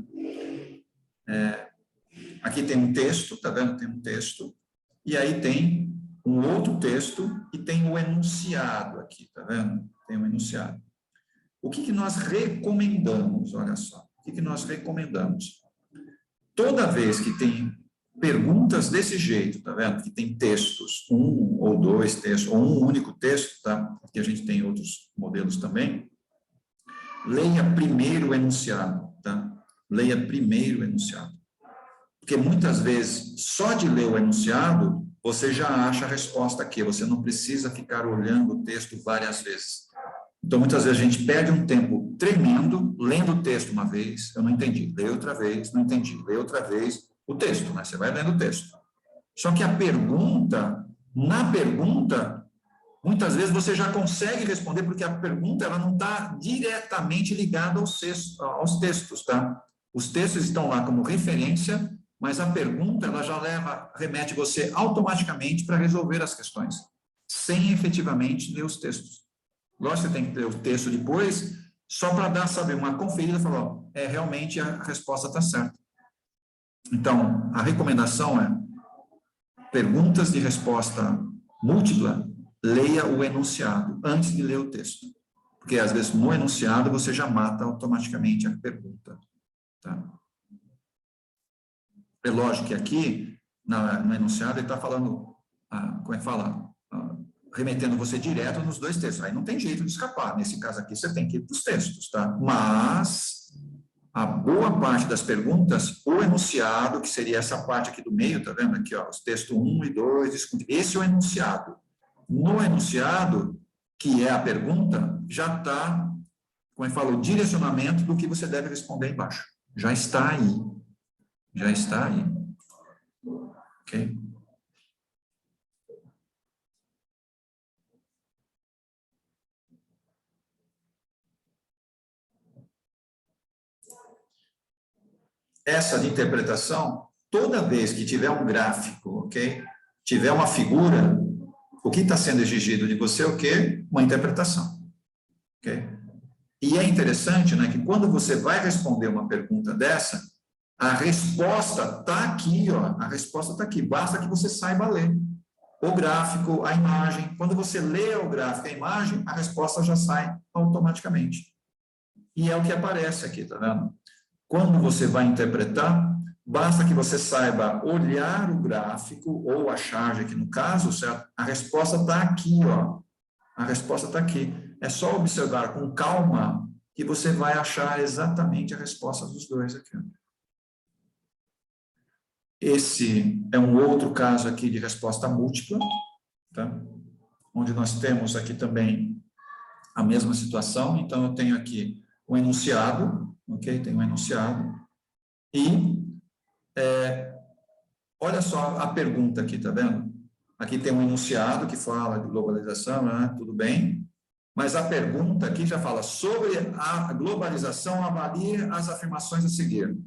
Aqui tem um texto, tá vendo? Tem um texto, e aí tem um outro texto e tem o enunciado aqui, tá vendo? Tem o enunciado. O que nós recomendamos, olha só, o que nós recomendamos? Toda vez que tem perguntas desse jeito, tá vendo? Que tem textos, um ou dois textos, ou um único texto, tá? Aqui a gente tem outros modelos também. Leia primeiro o enunciado, tá? Leia primeiro o enunciado. Porque muitas vezes, só de ler o enunciado, você já acha a resposta aqui, você não precisa ficar olhando o texto várias vezes. Então, muitas vezes a gente perde um tempo tremendo, lendo o texto uma vez, eu não entendi, leio outra vez, não entendi, leio outra vez, o texto, né? Você vai lendo o texto. Só que a pergunta, na pergunta, muitas vezes você já consegue responder, porque a pergunta ela não está diretamente ligada aos textos, tá? Os textos estão lá como referência, mas a pergunta ela já remete você automaticamente para resolver as questões, sem efetivamente ler os textos. Lógico que você tem que ler o texto depois, só para dar, sabe, uma conferida e falar, ó, realmente a resposta está certa. Então, a recomendação é perguntas de resposta múltipla, leia o enunciado antes de ler o texto. Porque, às vezes, no enunciado, você já mata automaticamente a pergunta. Tá? É lógico que aqui, no enunciado, ele está falando, como é que fala? Remetendo você direto nos dois textos. Aí não tem jeito de escapar. Nesse caso aqui, você tem que ir para os textos, tá? Mas a boa parte das perguntas, o enunciado, que seria essa parte aqui do meio, tá vendo aqui, ó, os textos 1 e 2, esse é o enunciado. No enunciado, que é a pergunta, já está, como eu falo, o direcionamento do que você deve responder embaixo. Já está aí. Já está aí. Ok? Essa de interpretação, toda vez que tiver um gráfico, ok? Tiver uma figura, o que está sendo exigido de você é o quê? Uma interpretação, ok? E é interessante, né, que quando você vai responder uma pergunta dessa, a resposta está aqui, ó, a resposta está aqui, basta que você saiba ler o gráfico, a imagem. Quando você lê o gráfico e a imagem, a resposta já sai automaticamente. E é o que aparece aqui, tá vendo? Quando você vai interpretar, basta que você saiba olhar o gráfico, ou a charge aqui no caso, certo? A resposta está aqui, ó. A resposta está aqui. É só observar com calma que você vai achar exatamente a resposta dos dois aqui. Esse é um outro caso aqui de resposta múltipla, tá? Onde nós temos aqui também a mesma situação. Então, eu tenho aqui um enunciado, ok? Tem um enunciado. E, olha só a pergunta aqui, tá vendo? Aqui tem um enunciado que fala de globalização, né? Tudo bem. Mas a pergunta aqui já fala sobre a globalização, avalie as afirmações a seguir.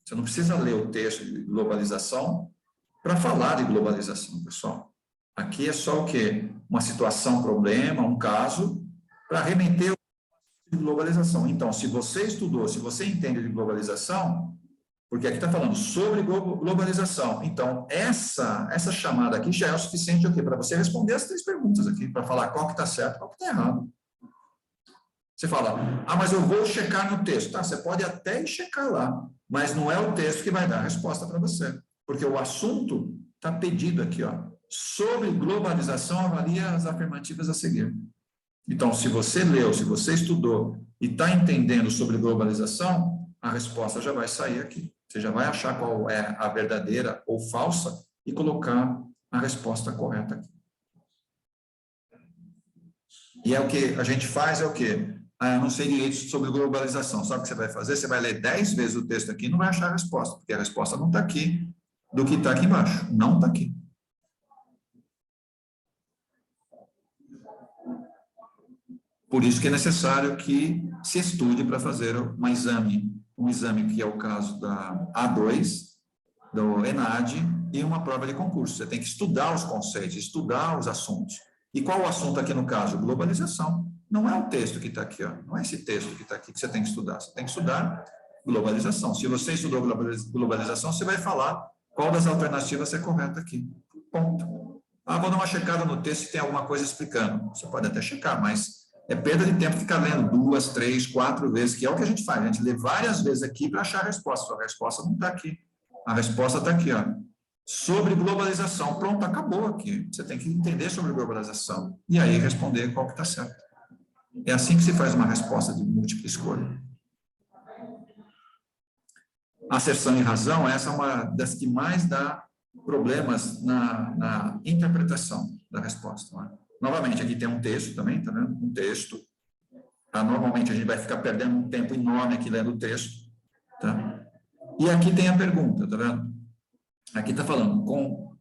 Você não precisa ler o texto de globalização para falar de globalização, pessoal. Aqui é só o quê? Uma situação, problema, um caso, para remeter de globalização. Então, se você estudou, se você entende de globalização, porque aqui está falando sobre globalização. Então, essa chamada aqui já é o suficiente o quê? Para você responder as 3 perguntas aqui, para falar qual que está certo, qual que está errado. Você fala, mas eu vou checar no texto. Tá, você pode até checar lá, mas não é o texto que vai dar a resposta para você. Porque o assunto está pedido aqui, ó. Sobre globalização, avalia as afirmativas a seguir. Então, se você leu, se você estudou e está entendendo sobre globalização, a resposta já vai sair aqui. Você já vai achar qual é a verdadeira ou falsa e colocar a resposta correta aqui. E é o que a gente faz, é o quê? Eu não sei direito sobre globalização. Sabe o que você vai fazer? Você vai ler 10 vezes o texto aqui e não vai achar a resposta, porque a resposta não está aqui do que está aqui embaixo. Não está aqui. Por isso que é necessário que se estude para fazer um exame que é o caso da A2, do ENAD, e uma prova de concurso. Você tem que estudar os conceitos, estudar os assuntos. E qual o assunto aqui no caso? Globalização. Não é o texto que está aqui, ó. Não é esse texto que está aqui que você tem que estudar. Você tem que estudar globalização. Se você estudou globalização, você vai falar qual das alternativas é correta aqui. Ponto. Vou dar uma checada no texto se tem alguma coisa explicando. Você pode até checar, mas é perda de tempo ficar lendo 2, 3, 4 vezes, que é o que a gente faz. A gente lê várias vezes aqui para achar a resposta. A resposta não está aqui. A resposta está aqui, ó. Sobre globalização. Pronto, acabou aqui. Você tem que entender sobre globalização. E aí responder qual que está certo. É assim que se faz uma resposta de múltipla escolha. Asserção e razão, essa é uma das que mais dá problemas na interpretação da resposta. Não é? Novamente, aqui tem um texto também, tá vendo? Um texto. Normalmente a gente vai ficar perdendo um tempo enorme aqui lendo o texto. Tá? E aqui tem a pergunta, tá vendo? Aqui está falando,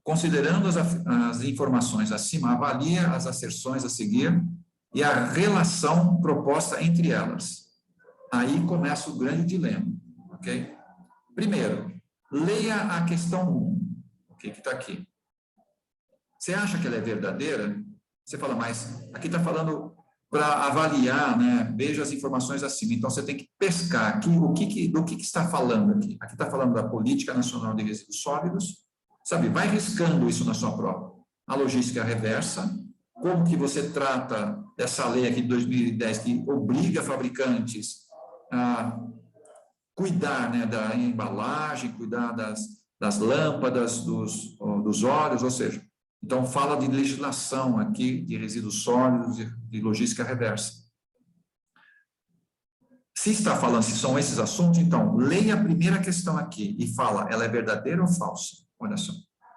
considerando as informações acima, avalia as asserções a seguir e a relação proposta entre elas. Aí começa o grande dilema, ok? Primeiro, leia a questão 1, ok, que está aqui. Você acha que ela é verdadeira? Você fala, mas aqui está falando para avaliar, né? Veja as informações acima. Então, você tem que pescar aqui do que está falando aqui. Aqui está falando da Política Nacional de Resíduos Sólidos. Sabe, vai riscando isso na sua prova. A logística reversa, como que você trata dessa lei aqui de 2010 que obriga fabricantes a cuidar, né, da embalagem, cuidar das lâmpadas, dos óleos, ou seja, então fala de legislação aqui de resíduos sólidos, de logística reversa. Se está falando, se são esses assuntos, então leia a primeira questão aqui e fala, ela é verdadeira ou falsa? Olha só,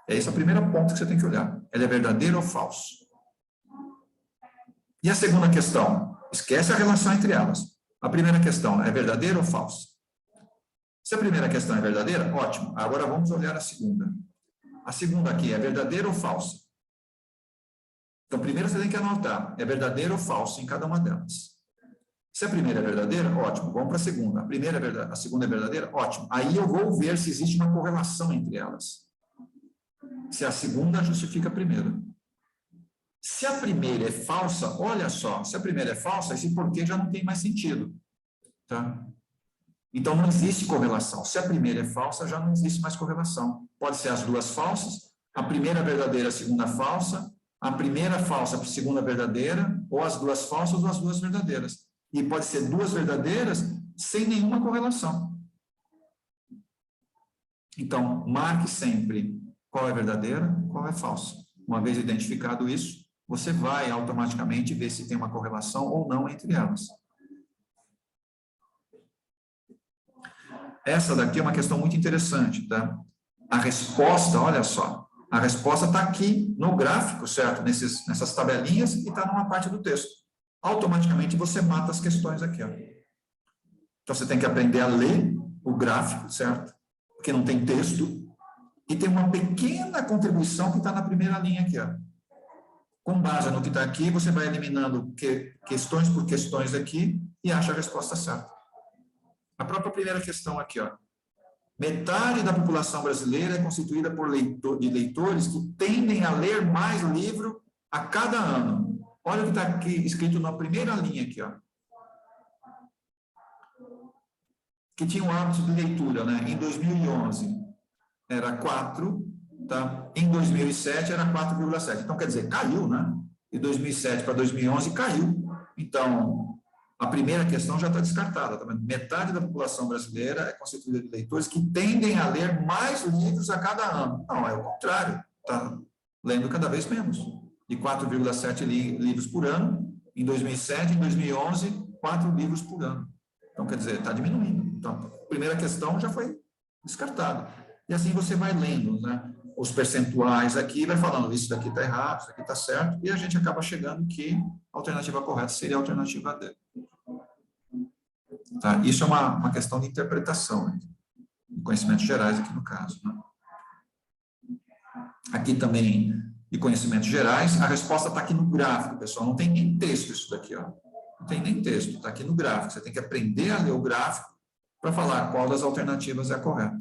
é esse o primeiro ponto que você tem que olhar. Ela é verdadeira ou falsa? E a segunda questão? Esquece a relação entre elas. A primeira questão é verdadeira ou falsa? Se a primeira questão é verdadeira, ótimo. Agora vamos olhar a segunda. A segunda aqui é verdadeira ou falsa? Então, primeiro você tem que anotar, é verdadeira ou falsa em cada uma delas. Se a primeira é verdadeira, ótimo, vamos para a segunda. A segunda é verdadeira, ótimo. Aí eu vou ver se existe uma correlação entre elas. Se a segunda justifica a primeira. Se a primeira é falsa, olha só, se a primeira é falsa, esse porquê já não tem mais sentido. Tá? Então, não existe correlação. Se a primeira é falsa, já não existe mais correlação. Pode ser as duas falsas, a primeira verdadeira, a segunda falsa, a primeira falsa, a segunda verdadeira, ou as duas falsas ou as duas verdadeiras. E pode ser duas verdadeiras sem nenhuma correlação. Então, marque sempre qual é verdadeira, qual é falsa. Uma vez identificado isso, você vai automaticamente ver se tem uma correlação ou não entre elas. Essa daqui é uma questão muito interessante, tá? A resposta, olha só, a resposta está aqui no gráfico, certo? Nessas tabelinhas e está numa parte do texto. Automaticamente você mata as questões aqui, ó. Então, você tem que aprender a ler o gráfico, certo? Porque não tem texto. E tem uma pequena contribuição que está na primeira linha aqui, ó. Com base no que está aqui, você vai eliminando questões por questões aqui e acha a resposta certa. A própria primeira questão aqui, ó. Metade da população brasileira é constituída de leitores que tendem a ler mais livro a cada ano. Olha o que está aqui escrito na primeira linha aqui, ó. Que tinha um hábito de leitura, né? Em 2011 era 4, tá? Em 2007 era 4,7. Então, quer dizer, caiu, né? De 2007 para 2011 caiu. Então, a primeira questão já está descartada. Tá? Metade da população brasileira é constituída de leitores que tendem a ler mais livros a cada ano. Não, é o contrário. Está lendo cada vez menos. De 4,7 livros por ano, em 2007, em 2011, 4 livros por ano. Então, quer dizer, está diminuindo. Então, a primeira questão já foi descartada. E assim você vai lendo, né? Os percentuais aqui, vai falando, isso daqui está errado, isso daqui está certo, e a gente acaba chegando que a alternativa correta seria a alternativa D. Tá? Isso é uma questão de interpretação, né? De conhecimentos gerais aqui no caso. Né? Aqui também, de conhecimentos gerais, a resposta está aqui no gráfico, pessoal, não tem nem texto isso daqui, ó. Não tem nem texto, está aqui no gráfico. Você tem que aprender a ler o gráfico para falar qual das alternativas é a correta.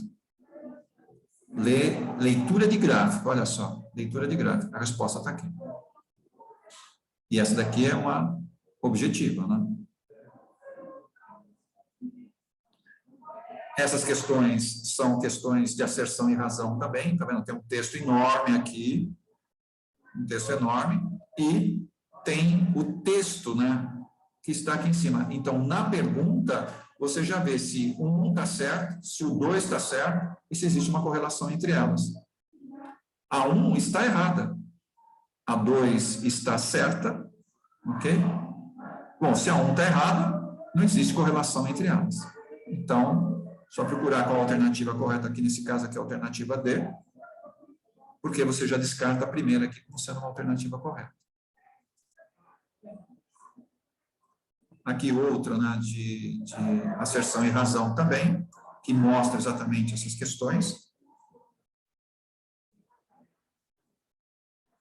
Leitura de gráfico, olha só, leitura de gráfico, a resposta está aqui. E essa daqui é uma objetiva, né? Essas questões são questões de asserção e razão também, tá vendo? Tem um texto enorme aqui, um texto enorme, e tem o texto, né, que está aqui em cima. Então, na pergunta, você já vê se o 1 está certo, se o 2 está certo, e se existe uma correlação entre elas. A 1 está errada, a 2 está certa, ok? Bom, se a 1 está errada, não existe correlação entre elas. Então, só procurar qual a alternativa correta aqui, nesse caso aqui, a alternativa D, porque você já descarta a primeira aqui como sendo uma alternativa correta. Aqui outra, né, de asserção e razão também, que mostra exatamente essas questões.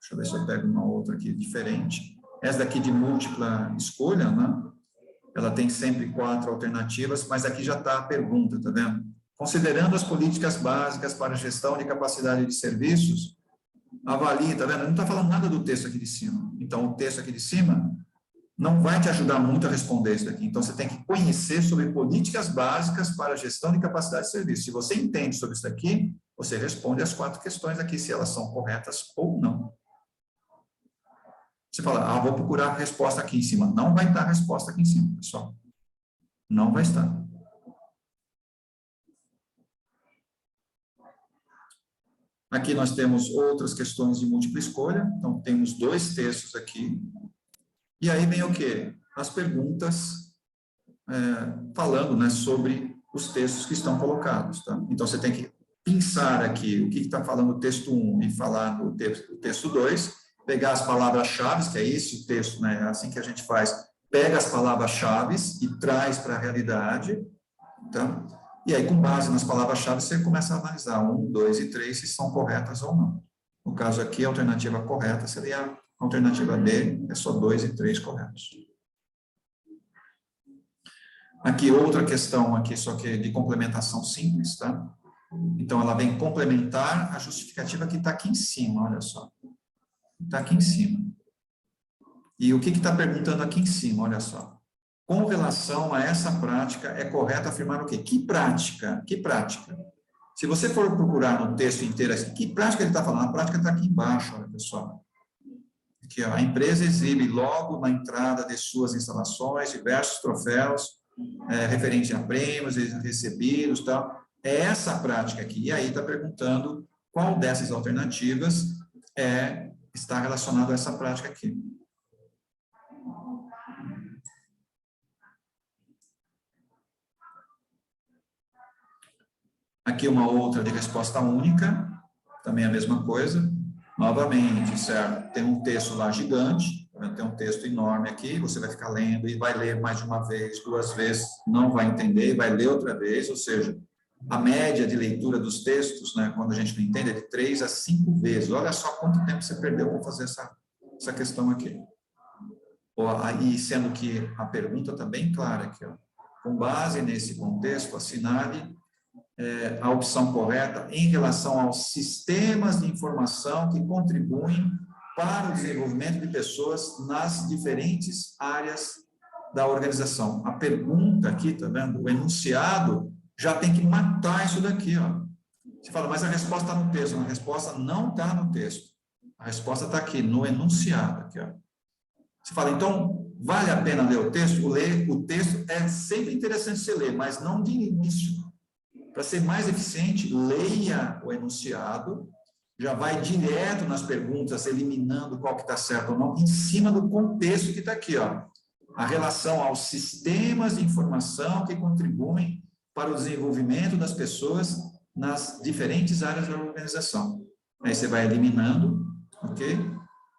Deixa eu ver se eu pego uma outra aqui diferente. Essa daqui de múltipla escolha, né? Ela tem sempre 4 alternativas, mas aqui já está a pergunta, tá vendo? Considerando as políticas básicas para a gestão de capacidade de serviços, avalie, tá vendo? Não está falando nada do texto aqui de cima. Então, o texto aqui de cima não vai te ajudar muito a responder isso daqui. Então, você tem que conhecer sobre políticas básicas para a gestão de capacidade de serviço. Se você entende sobre isso daqui, você responde as 4 questões aqui, se elas são corretas ou não. Você fala, vou procurar a resposta aqui em cima. Não vai estar a resposta aqui em cima, pessoal. Não vai estar. Aqui nós temos outras questões de múltipla escolha. Então, temos 2 textos aqui. E aí vem o quê? As perguntas falando, né, sobre os textos que estão colocados. Tá? Então, você tem que pensar aqui o que está falando o texto 1 e falar do texto 2, pegar as palavras-chave, que é esse o texto, né? É assim que a gente faz. Pega as palavras-chave e traz para a realidade. Tá? E aí, com base nas palavras-chave, você começa a analisar 1, 2 e 3, se são corretas ou não. No caso aqui, a alternativa correta seria a alternativa D, é só 2 e 3 corretos. Aqui, outra questão, aqui, só que de complementação simples, tá? Então, ela vem complementar a justificativa que está aqui em cima, olha só. Está aqui em cima. E o que está perguntando aqui em cima, olha só. Com relação a essa prática, é correto afirmar o quê? Que prática? Que prática? Se você for procurar no texto inteiro, que prática ele está falando? A prática está aqui embaixo, olha, pessoal. Aqui, ó, a empresa exibe logo na entrada de suas instalações diversos troféus referentes a prêmios recebidos, tal. É essa prática aqui. E aí está perguntando qual dessas alternativas está relacionado a essa prática aqui. Aqui uma outra de resposta única, também a mesma coisa. Novamente, certo? Tem um texto lá gigante, tá Tem um texto enorme aqui, você vai ficar lendo e vai ler mais de uma vez, 2 vezes, não vai entender, vai ler outra vez, ou seja, a média de leitura dos textos, né, quando a gente não entende, é de 3 a 5 vezes. Olha só quanto tempo você perdeu para fazer essa questão aqui. E sendo que a pergunta está bem clara aqui, ó. Com base nesse contexto, assinale a opção correta em relação aos sistemas de informação que contribuem para o desenvolvimento de pessoas nas diferentes áreas da organização. A pergunta aqui, tá vendo? O enunciado já tem que matar isso daqui, ó. Você fala, mas a resposta está no texto. A resposta não está no texto. A resposta está aqui, no enunciado, aqui, ó. Você fala, então, vale a pena ler o texto? O texto é sempre interessante você ler, mas não de início. Para ser mais eficiente, leia o enunciado, já vai direto nas perguntas, eliminando qual que está certo ou não, em cima do contexto que está aqui, ó. A relação aos sistemas de informação que contribuem para o desenvolvimento das pessoas nas diferentes áreas da organização. Aí você vai eliminando, ok?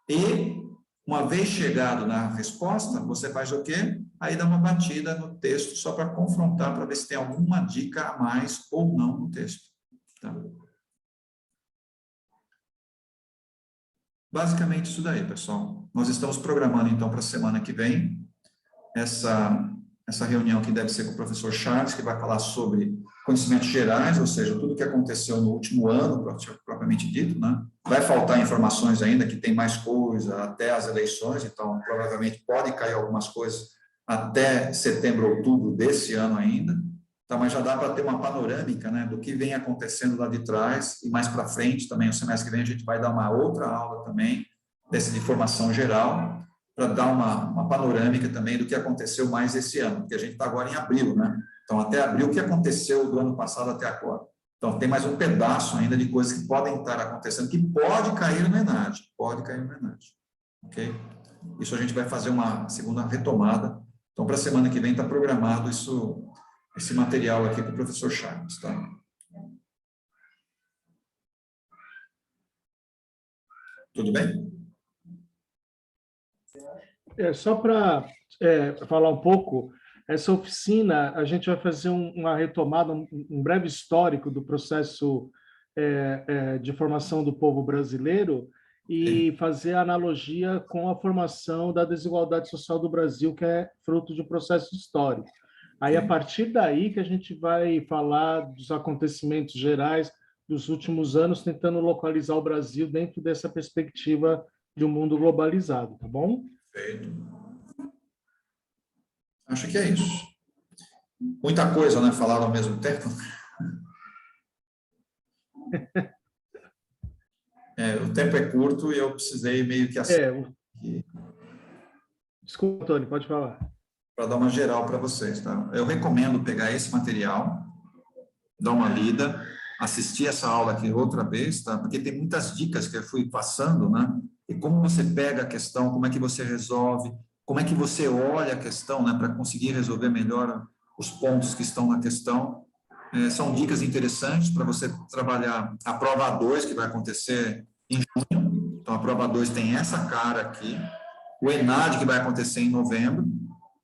E, uma vez chegado na resposta, você faz o quê? Aí dá uma batida no texto, só para confrontar, para ver se tem alguma dica a mais ou não no texto. Tá? Basicamente isso daí, pessoal. Nós estamos programando, então, para a semana que vem, essa reunião que deve ser com o professor Charles, que vai falar sobre conhecimentos gerais, ou seja, tudo que aconteceu no último ano, propriamente dito, né? Vai faltar informações ainda, que tem mais coisa até as eleições, então provavelmente pode cair algumas coisas até setembro, outubro desse ano ainda, tá? Mas já dá para ter uma panorâmica, né, do que vem acontecendo lá de trás, e mais para frente também, o semestre que vem a gente vai dar uma outra aula também, dessa de formação geral, para dar uma panorâmica também do que aconteceu mais esse ano, porque a gente está agora em abril, né? Então, até abril, o que aconteceu do ano passado até agora? Então, tem mais um pedaço ainda de coisas que podem estar acontecendo, que pode cair no ENAD, ok? Isso a gente vai fazer uma segunda retomada. Então, para a semana que vem está programado esse material aqui para o professor Charles, tá? Tudo bem? Só para falar um pouco, essa oficina, a gente vai fazer uma retomada, um breve histórico do processo de formação do povo brasileiro e fazer analogia com a formação da desigualdade social do Brasil, que é fruto de um processo histórico. Aí, a partir daí que a gente vai falar dos acontecimentos gerais dos últimos anos, tentando localizar o Brasil dentro dessa perspectiva de um mundo globalizado, tá bom? Perfeito. Acho que é isso. Muita coisa, né? Falar ao mesmo tempo. O tempo é curto e eu precisei meio que Desculpa, Tony, pode falar. Para dar uma geral para vocês, tá? Eu recomendo pegar esse material, dar uma lida, assistir essa aula aqui outra vez, tá? Porque tem muitas dicas que eu fui passando, né? E como você pega a questão, como é que você resolve, como é que você olha a questão, né, para conseguir resolver melhor os pontos que estão na questão. São dicas interessantes para você trabalhar a prova 2, que vai acontecer em junho. Então, a prova 2 tem essa cara aqui. O ENAD, que vai acontecer em novembro.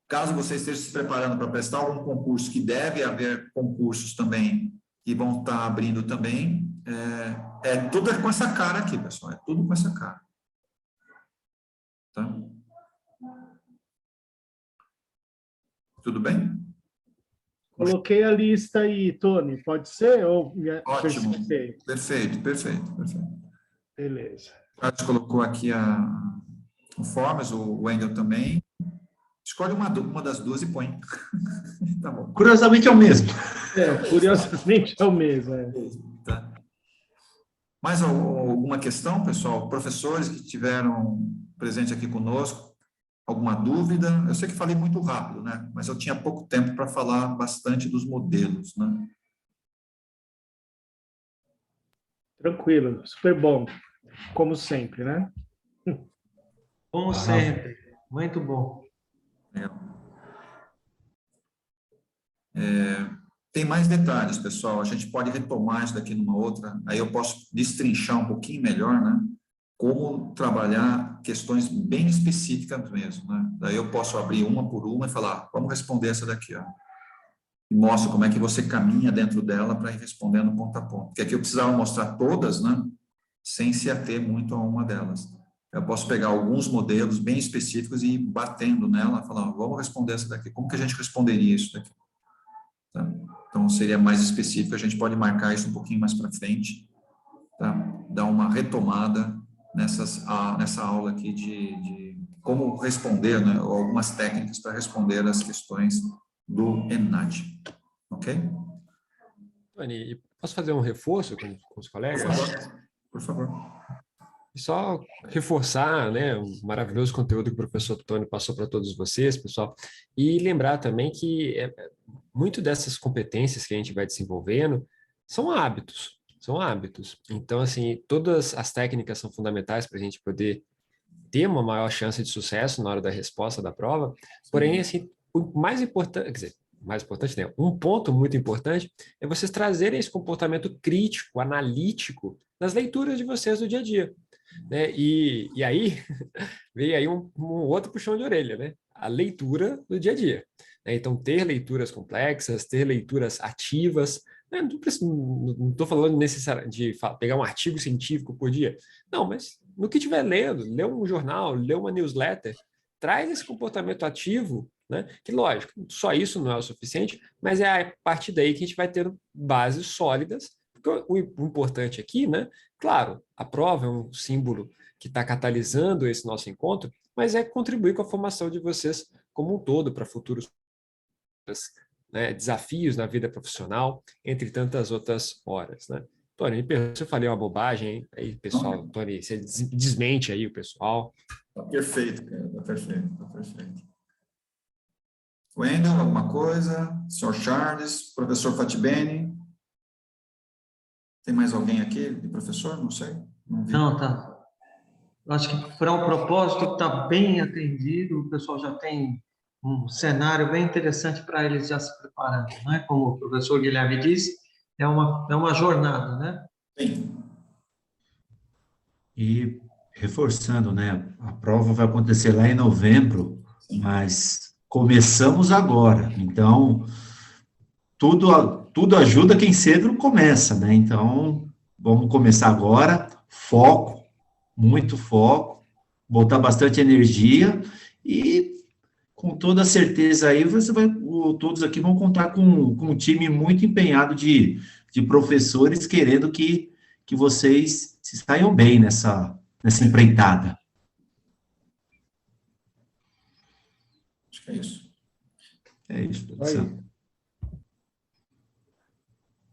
Caso você esteja se preparando para prestar algum concurso, que deve haver concursos também, que vão estar abrindo também, tudo com essa cara aqui, pessoal. É tudo com essa cara. Tá? Tudo bem? Coloquei a lista aí, Tony. Pode ser? Ótimo. Perfeito. Beleza. O Carlos colocou aqui o Formas, o Wendel também. Escolhe uma das duas e põe. Tá bom. Curiosamente é o mesmo. Curiosamente é o mesmo. Tá. Mais alguma questão, pessoal? Professores que estiveram presentes aqui conosco? Alguma dúvida? Eu sei que falei muito rápido, né? Mas eu tinha pouco tempo para falar bastante dos modelos, né? Tranquilo, super bom. Como sempre, né? Como sempre. Muito bom. Tem mais detalhes, pessoal. A gente pode retomar isso daqui numa outra. Aí eu posso destrinchar um pouquinho melhor, né? Como trabalhar questões bem específicas mesmo, né? Daí eu posso abrir uma por uma e falar, vamos responder essa daqui, ó. E mostro como é que você caminha dentro dela para ir respondendo ponto a ponto. Porque aqui eu precisava mostrar todas, né? Sem se ater muito a uma delas. Eu posso pegar alguns modelos bem específicos e ir batendo nela, falar, vamos responder essa daqui. Como que a gente responderia isso daqui? Tá? Então, seria mais específico, a gente pode marcar isso um pouquinho mais para frente, tá? Dar uma retomada nessa aula aqui de como responder, né? Ou algumas técnicas para responder as questões do ENAD. Ok? Tony, posso fazer um reforço com os colegas? Por favor. E só reforçar, né, o maravilhoso conteúdo que o professor Tony passou para todos vocês, pessoal, e lembrar também que muito dessas competências que a gente vai desenvolvendo são hábitos, Então, assim, todas as técnicas são fundamentais para a gente poder ter uma maior chance de sucesso na hora da resposta da prova, porém, assim, o mais importante, quer dizer, mais importante, né? Um ponto muito importante é vocês trazerem esse comportamento crítico, analítico, nas leituras de vocês do dia a dia, né? E aí veio aí um outro puxão de orelha, né? A leitura do dia a dia, né? Então, ter leituras complexas, ter leituras ativas, né? Não estou falando necessariamente de pegar um artigo científico por dia, não, mas no que estiver lendo, lê um jornal, lê uma newsletter, traz esse comportamento ativo, né? Que, lógico, só isso não é o suficiente, mas é a partir daí que a gente vai ter bases sólidas, porque o importante aqui, né? Claro, a prova é um símbolo que está catalisando esse nosso encontro, mas é contribuir com a formação de vocês como um todo para futuros, né, desafios na vida profissional, entre tantas outras horas, né? Tony, me pergunta se eu falei uma bobagem, hein? Aí, pessoal, Tony, você desmente aí o pessoal. Tá perfeito, cara, tá perfeito. Wendel, alguma coisa? Sr. Charles, professor Fatibene? Tem mais alguém aqui de professor? Não sei. Não, tá. Acho que para o propósito está bem atendido, o pessoal já tem um cenário bem interessante para eles já se preparando, né? Como o professor Guilherme disse, é uma jornada, né? Sim. E reforçando, né? A prova vai acontecer lá em novembro, mas começamos agora. Então, tudo ajuda quem cedo começa, né? Então, vamos começar agora. Foco, muito foco, botar bastante energia e com toda certeza aí todos aqui vão contar com um time muito empenhado de professores querendo que vocês se saiam bem nessa empreitada. Acho que é isso. É isso, professor.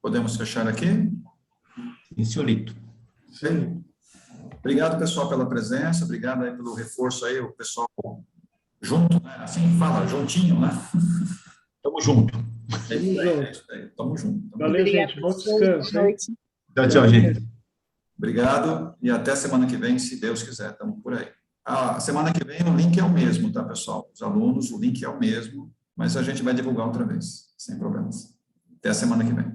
Podemos fechar aqui? Sim, senhorito. Sim. Obrigado, pessoal, pela presença, obrigado aí pelo reforço aí, o pessoal junto, né? Assim fala, juntinho, né? Tamo junto. Tamo junto. Valeu, gente. Bom descanso, hein? Tchau, gente. Obrigado e até semana que vem, se Deus quiser, estamos por aí. A semana que vem o link é o mesmo, tá, pessoal? Os alunos, o link é o mesmo, mas a gente vai divulgar outra vez, sem problemas. Até a semana que vem.